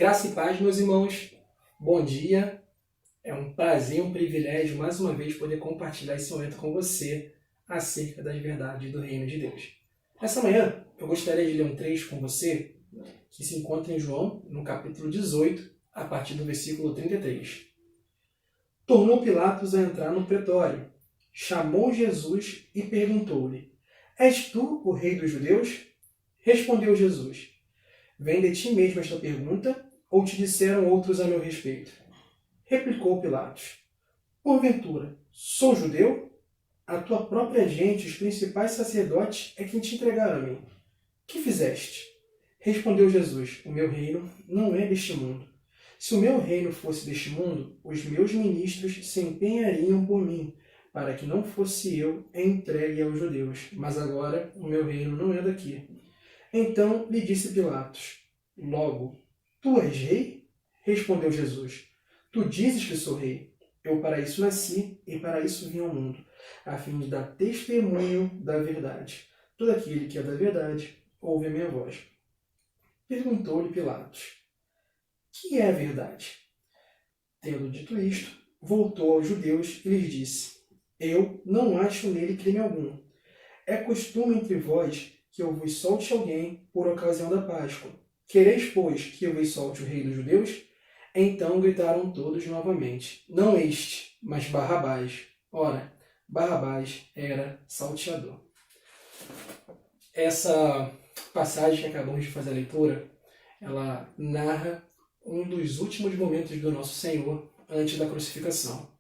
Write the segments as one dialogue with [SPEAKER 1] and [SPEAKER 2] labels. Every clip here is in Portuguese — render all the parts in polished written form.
[SPEAKER 1] Graça e paz, meus irmãos. Bom dia. É um prazer, um privilégio, mais uma vez, poder compartilhar esse momento com você acerca das verdades do Reino de Deus. Essa manhã, eu gostaria de ler um trecho com você que se encontra em João, no capítulo 18, a partir do versículo 33. Tornou Pilatos a entrar no pretório, chamou Jesus e perguntou-lhe: És tu o rei dos judeus? Respondeu Jesus: Vem de ti mesmo esta pergunta, ou te disseram outros a meu respeito? Replicou Pilatos: Porventura, sou judeu? A tua própria gente, os principais sacerdotes, é quem te entregaram a mim. Que fizeste? Respondeu Jesus: O meu reino não é deste mundo. Se o meu reino fosse deste mundo, os meus ministros se empenhariam por mim, para que não fosse eu entregue aos judeus. Mas agora o meu reino não é daqui. Então lhe disse Pilatos: Logo, tu és rei? Respondeu Jesus: Tu dizes que sou rei. Eu para isso nasci e para isso vim ao mundo, a fim de dar testemunho da verdade. Todo aquele que é da verdade ouve a minha voz. Perguntou-lhe Pilatos: Que é a verdade? Tendo dito isto, voltou aos judeus e lhes disse: Eu não acho nele crime algum. É costume entre vós que eu vos solte alguém por ocasião da Páscoa. Quereis, pois, que eu vos solte o rei dos judeus? Então gritaram todos novamente: Não este, mas Barrabás. Ora, Barrabás era salteador. Essa passagem que acabamos de fazer a leitura, ela narra um dos últimos momentos do nosso Senhor antes da crucificação.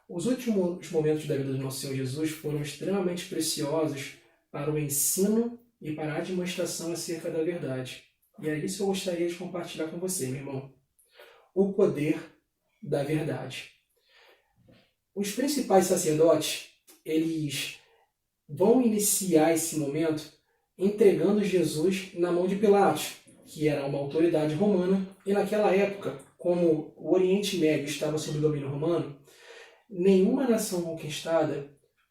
[SPEAKER 1] Os últimos momentos da vida do nosso Senhor Jesus foram extremamente preciosos para o ensino e para a demonstração acerca da verdade. E é isso que eu gostaria de compartilhar com você, meu irmão. O poder da verdade. Os principais sacerdotes, eles vão iniciar esse momento entregando Jesus na mão de Pilatos, que era uma autoridade romana, e naquela época, como o Oriente Médio estava sob domínio romano, nenhuma nação conquistada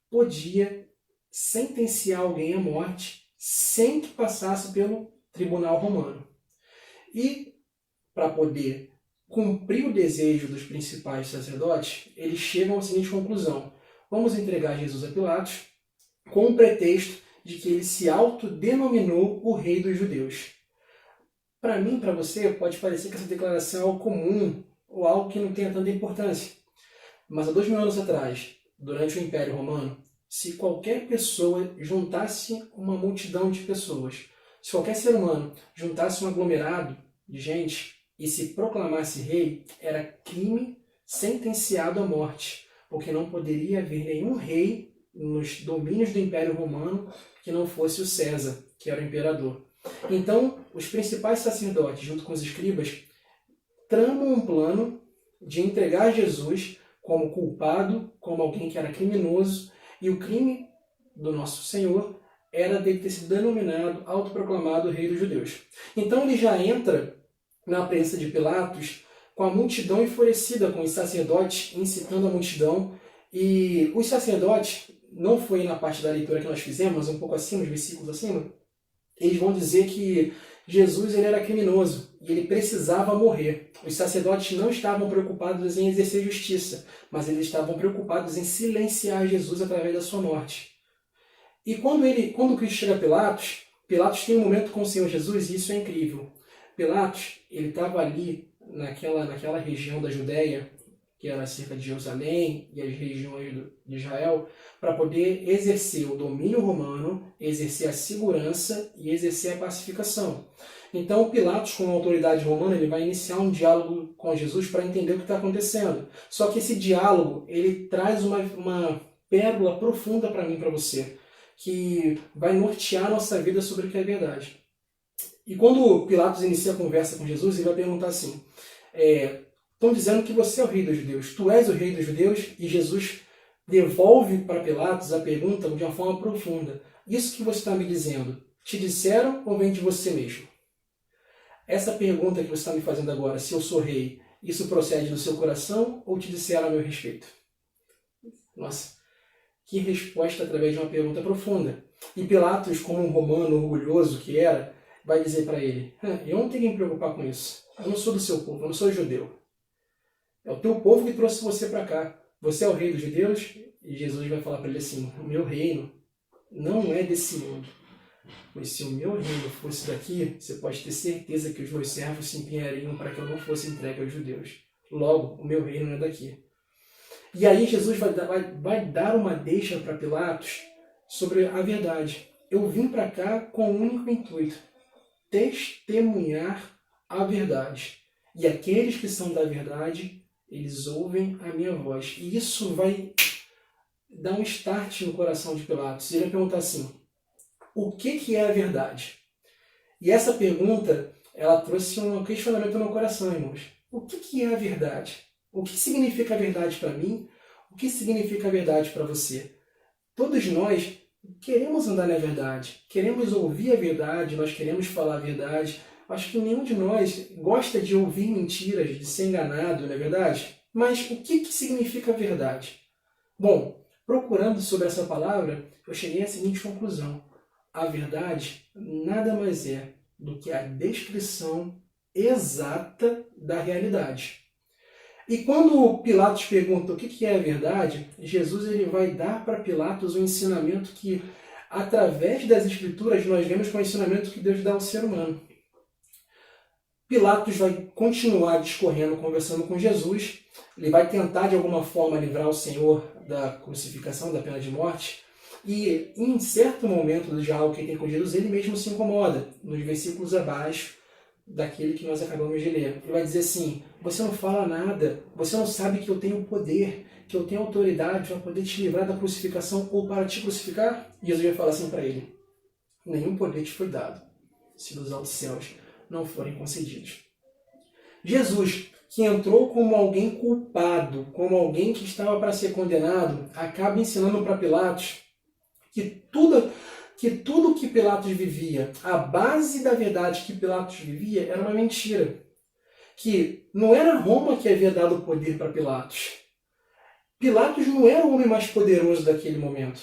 [SPEAKER 1] podia sentenciar alguém à morte sem que passasse pelo tribunal romano. E, para poder cumprir o desejo dos principais sacerdotes, eles chegam à seguinte conclusão: vamos entregar Jesus a Pilatos com o pretexto de que ele se autodenominou o rei dos judeus. Para mim, para você, pode parecer que essa declaração é algo comum ou algo que não tenha tanta importância. Mas há 2000 anos atrás, durante o Império Romano, se qualquer pessoa juntasse uma multidão de pessoas, se qualquer ser humano juntasse um aglomerado de gente e se proclamasse rei, era crime sentenciado à morte, porque não poderia haver nenhum rei nos domínios do Império Romano que não fosse o César, que era o imperador. Então, os principais sacerdotes, junto com os escribas, tramam um plano de entregar Jesus como culpado, como alguém que era criminoso, e o crime do nosso Senhor era dele ter sido denominado, autoproclamado rei dos judeus. Então ele já entra na presença de Pilatos com a multidão enfurecida, com os sacerdotes incitando a multidão, e os sacerdotes, não foi na parte da leitura que nós fizemos, um pouco acima, os versículos acima, eles vão dizer que Jesus ele era criminoso e ele precisava morrer. Os sacerdotes não estavam preocupados em exercer justiça, mas eles estavam preocupados em silenciar Jesus através da sua morte. E quando Cristo chega a Pilatos, Pilatos tem um momento com o Senhor Jesus e isso é incrível. Pilatos ele estava ali naquela região da Judéia, que era cerca de Jerusalém e as regiões de Israel, para poder exercer o domínio romano, exercer a segurança e exercer a pacificação. Então Pilatos, como autoridade romana, ele vai iniciar um diálogo com Jesus para entender o que está acontecendo. Só que esse diálogo ele traz uma pérola profunda para mim e para você, que vai nortear a nossa vida sobre o que é verdade. E quando Pilatos inicia a conversa com Jesus, ele vai perguntar assim: estão dizendo que você é o rei dos judeus. Tu és o rei dos judeus? E Jesus devolve para Pilatos a pergunta de uma forma profunda. Isso que você está me dizendo, te disseram ou vem de você mesmo? Essa pergunta que você está me fazendo agora, se eu sou rei, isso procede do seu coração ou te disseram a meu respeito? Nossa, que resposta através de uma pergunta profunda. E Pilatos, como um romano orgulhoso que era, vai dizer para ele: eu não tenho que me preocupar com isso. Eu não sou do seu povo, eu não sou judeu. É o teu povo que trouxe você para cá. Você é o rei dos judeus? E Jesus vai falar para ele assim, o meu reino não é desse mundo. Pois se o meu reino fosse daqui, você pode ter certeza que os meus servos se empenhariam para que eu não fosse entregue aos judeus. Logo, o meu reino não é daqui. E aí Jesus vai dar uma deixa para Pilatos sobre a verdade. Eu vim para cá com um único intuito: testemunhar a verdade. E aqueles que são da verdade, eles ouvem a minha voz. E isso vai dar um start no coração de Pilatos. Ele vai perguntar assim, o que é a verdade? E essa pergunta, ela trouxe um questionamento no meu coração, irmãos. O que é a verdade? O que significa a verdade para mim? O que significa a verdade para você? Todos nós queremos andar na verdade, queremos ouvir a verdade, nós queremos falar a verdade. Acho que nenhum de nós gosta de ouvir mentiras, de ser enganado, não é verdade? Mas o que significa a verdade? Bom, procurando sobre essa palavra, eu cheguei à seguinte conclusão. A verdade nada mais é do que a descrição exata da realidade. E quando Pilatos pergunta o que é a verdade, Jesus ele vai dar para Pilatos um ensinamento que, através das Escrituras, nós vemos que é um ensinamento que Deus dá ao ser humano. Pilatos vai continuar discorrendo, conversando com Jesus. Ele vai tentar, de alguma forma, livrar o Senhor da crucificação, da pena de morte. E, em certo momento do diálogo que ele tem com Jesus, ele mesmo se incomoda, nos versículos abaixo daquele que nós acabamos de ler. Ele vai dizer assim, você não fala nada, você não sabe que eu tenho poder, que eu tenho autoridade para poder te livrar da crucificação ou para te crucificar? E Jesus vai falar assim para ele, nenhum poder te foi dado, se dos altos céus não forem concedidos. Jesus, que entrou como alguém culpado, como alguém que estava para ser condenado, acaba ensinando para Pilatos que tudo que Pilatos vivia, a base da verdade que Pilatos vivia era uma mentira. Que não era Roma que havia dado o poder para Pilatos. Pilatos não era o homem mais poderoso daquele momento.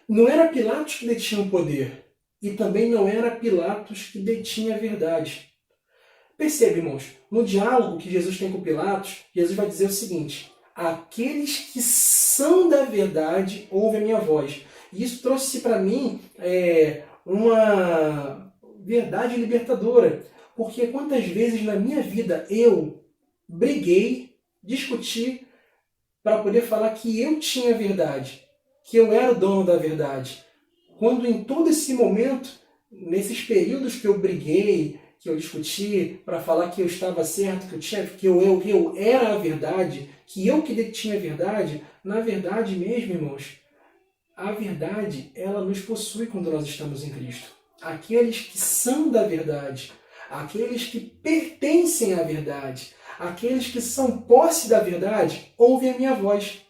[SPEAKER 1] Não era Pilatos que detinha o poder. E também não era Pilatos que detinha a verdade. Percebe, irmãos, no diálogo que Jesus tem com Pilatos, Jesus vai dizer o seguinte, aqueles que são da verdade ouvem a minha voz. E isso trouxe para mim uma verdade libertadora. Porque quantas vezes na minha vida eu briguei, discuti, para poder falar que eu tinha verdade, que eu era o dono da verdade. Quando em todo esse momento, nesses períodos que eu briguei, que eu discuti, para falar que eu estava certo, que eu era a verdade, que eu que detinha a verdade, na verdade mesmo, irmãos, a verdade, ela nos possui quando nós estamos em Cristo. Aqueles que são da verdade, aqueles que pertencem à verdade, aqueles que são posse da verdade, ouvem a minha voz.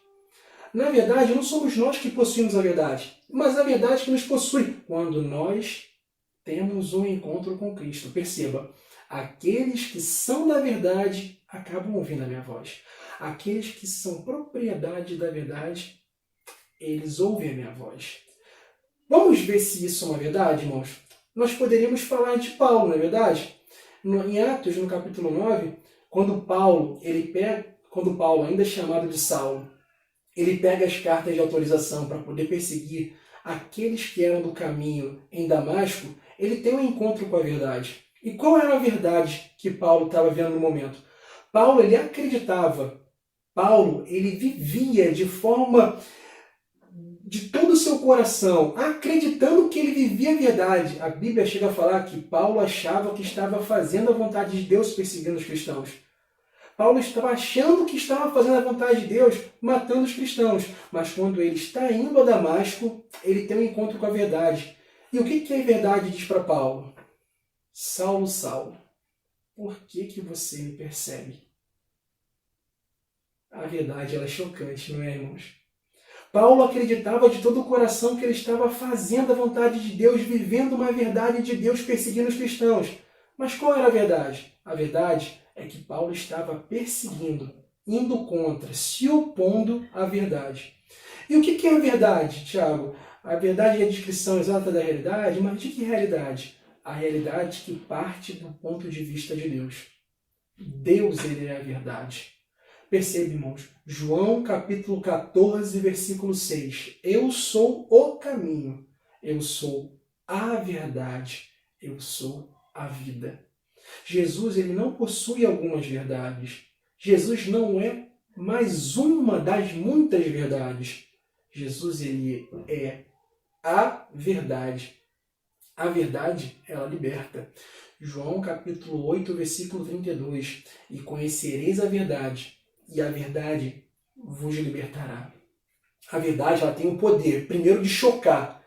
[SPEAKER 1] Na verdade, não somos nós que possuímos a verdade, mas a verdade que nos possui quando nós temos um encontro com Cristo. Perceba, aqueles que são da verdade acabam ouvindo a minha voz. Aqueles que são propriedade da verdade, eles ouvem a minha voz. Vamos ver se isso é uma verdade, irmãos? Nós poderíamos falar de Paulo, não é verdade? Em Atos, no capítulo 9, quando Paulo, ainda chamado de Saulo, ele pega as cartas de autorização para poder perseguir aqueles que eram do caminho em Damasco, ele tem um encontro com a verdade. E qual era a verdade que Paulo estava vendo no momento? Paulo, ele acreditava. Paulo, ele vivia de todo o seu coração, acreditando que ele vivia a verdade. A Bíblia chega a falar que Paulo achava que estava fazendo a vontade de Deus perseguindo os cristãos. Paulo estava achando que estava fazendo a vontade de Deus, matando os cristãos. Mas quando ele está indo a Damasco, ele tem um encontro com a verdade. E o que a verdade diz para Paulo? Saulo, Saulo, por que você me persegue? A verdade ela é chocante, não é, irmãos? Paulo acreditava de todo o coração que ele estava fazendo a vontade de Deus, vivendo uma verdade de Deus, perseguindo os cristãos. Mas qual era a verdade? A verdade é que Paulo estava perseguindo, indo contra, se opondo à verdade. E o que é a verdade, Tiago? A verdade é a descrição exata da realidade, mas de que realidade? A realidade que parte do ponto de vista de Deus. Deus, ele é a verdade. Perceba, irmãos, João capítulo 14, versículo 6. Eu sou o caminho, eu sou a verdade, eu sou a vida. Jesus, ele não possui algumas verdades. Jesus não é mais uma das muitas verdades. Jesus, ele é a verdade. A verdade, ela liberta. João capítulo 8, versículo 32. E conhecereis a verdade, e a verdade vos libertará. A verdade, ela tem o poder, primeiro, de chocar.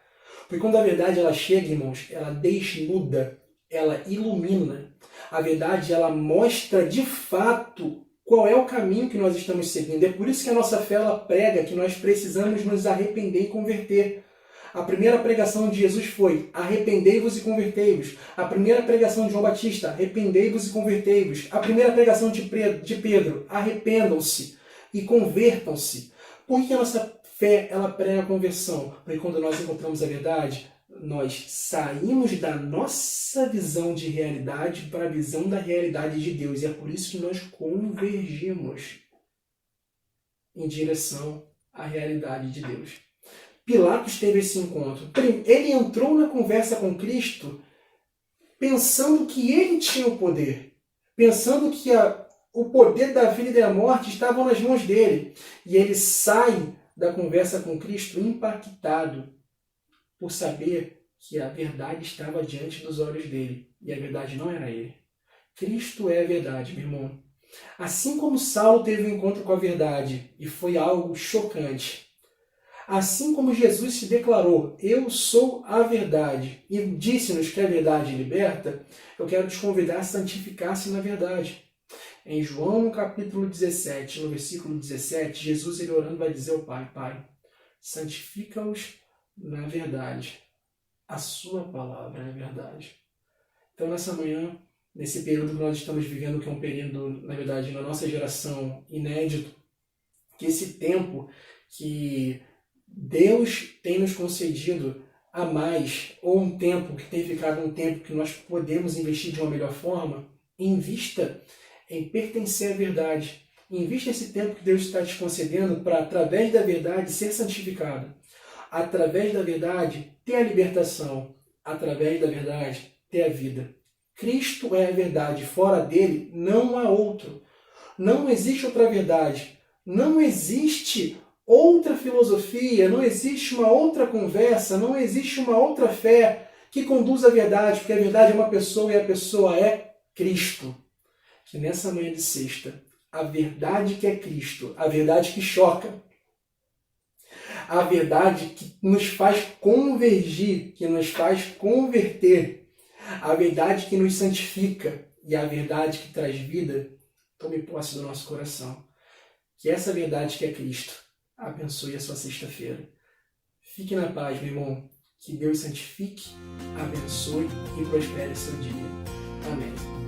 [SPEAKER 1] Porque quando a verdade ela chega, irmãos, ela desnuda, ela ilumina. A verdade, ela mostra de fato qual é o caminho que nós estamos seguindo. É por isso que a nossa fé ela prega que nós precisamos nos arrepender e converter. A primeira pregação de Jesus foi: arrependei-vos e convertei-vos. A primeira pregação de João Batista: arrependei-vos e convertei-vos. A primeira pregação de Pedro: arrependam-se e convertam-se. Por que a nossa fé ela prega a conversão? Porque quando nós encontramos a verdade, nós saímos da nossa visão de realidade para a visão da realidade de Deus. E é por isso que nós convergimos em direção à realidade de Deus. Pilatos teve esse encontro. Ele entrou na conversa com Cristo pensando que ele tinha o poder, pensando que o poder da vida e da morte estavam nas mãos dele. E ele sai da conversa com Cristo impactado por saber que a verdade estava diante dos olhos dele. E a verdade não era ele. Cristo é a verdade, meu irmão. Assim como Saulo teve um encontro com a verdade e foi algo chocante, assim como Jesus se declarou: eu sou a verdade, e disse-nos que a verdade liberta, eu quero te convidar a santificar-se na verdade. Em João, no capítulo 17, no versículo 17, Jesus, ele orando, vai dizer ao Pai: Pai, santifica-os na verdade. A sua palavra é a verdade. Então, nessa manhã, nesse período que nós estamos vivendo, que é um período, na verdade, na nossa geração, inédito, que esse tempo que Deus tem nos concedido a mais, ou um tempo que tem ficado um tempo que nós podemos investir de uma melhor forma, invista em pertencer à verdade. Invista esse tempo que Deus está te concedendo para, através da verdade, ser santificado. Através da verdade, ter a libertação. Através da verdade, ter a vida. Cristo é a verdade. Fora dele, não há outro. Não existe outra verdade. Não existe outra filosofia, não existe uma outra conversa, não existe uma outra fé que conduza à verdade, porque a verdade é uma pessoa e a pessoa é Cristo. Que nessa manhã de sexta, a verdade que é Cristo, a verdade que choca, a verdade que nos faz convergir, que nos faz converter, a verdade que nos santifica e a verdade que traz vida, tome posse do nosso coração. Que essa verdade que é Cristo abençoe a sua sexta-feira. Fique na paz, meu irmão. Que Deus santifique, abençoe e prospere seu dia. Amém.